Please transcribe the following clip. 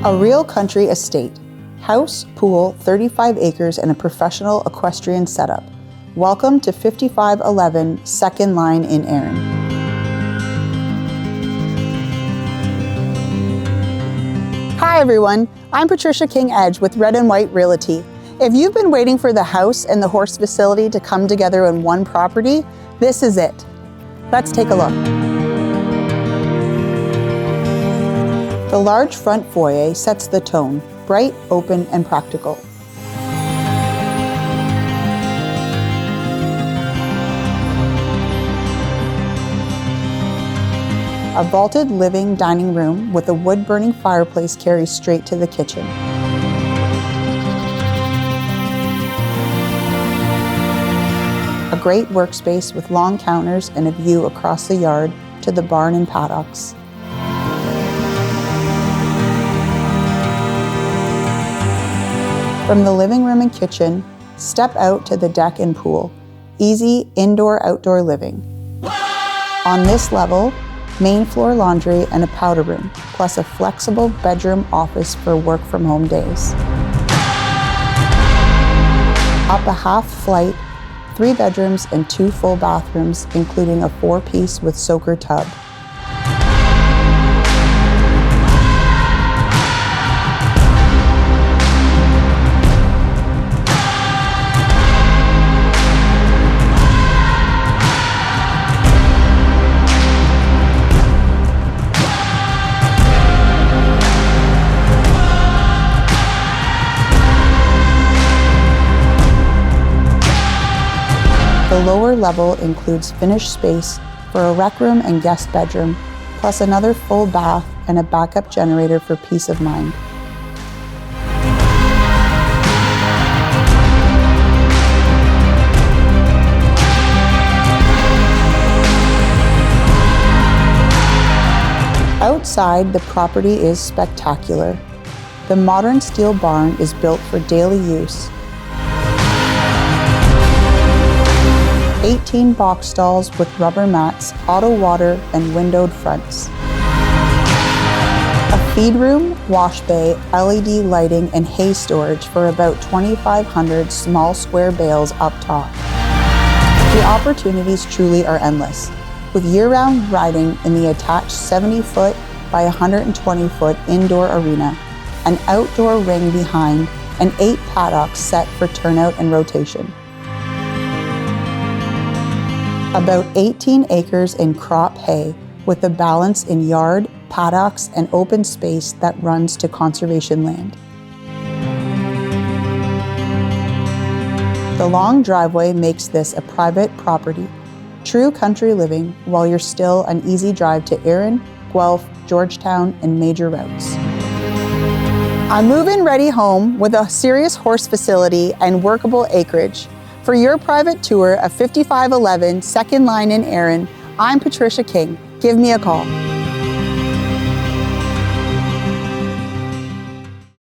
A real country estate. House, pool, 35 acres, and a professional equestrian setup. Welcome to 5511 Second Line in Erin. Hi everyone, I'm Patricia King-Edge with Red and White Realty. If you've been waiting for the house and the horse facility to come together in one property, this is it. Let's take a look. The large front foyer sets the tone, bright, open, and practical. A vaulted living dining room with a wood-burning fireplace carries straight to the kitchen. A great workspace with long counters and a view across the yard to the barn and paddocks. From the living room and kitchen, step out to the deck and pool. Easy indoor-outdoor living. On this level, main floor laundry and a powder room, plus a flexible bedroom office for work-from-home days. Up a half flight, 3 bedrooms and 2 full bathrooms, including a 4-piece with soaker tub. The lower level includes finished space for a rec room and guest bedroom, plus another full bath and a backup generator for peace of mind. Outside, the property is spectacular. The modern steel barn is built for daily use. 18 box stalls with rubber mats, auto water, and windowed fronts. A feed room, wash bay, LED lighting, and hay storage for about 2,500 small square bales up top. The opportunities truly are endless, with year-round riding in the attached 70-foot by 120-foot indoor arena, an outdoor ring behind, and 8 paddocks set for turnout and rotation. About 18 acres in crop hay, with a balance in yard, paddocks, and open space that runs to conservation land. The long driveway makes this a private property, true country living, while you're still an easy drive to Erin, Guelph, Georgetown, and major routes. A move-in ready home with a serious horse facility and workable acreage. For your private tour of 5511 Second Line in Erin, I'm Patricia King. Give me a call.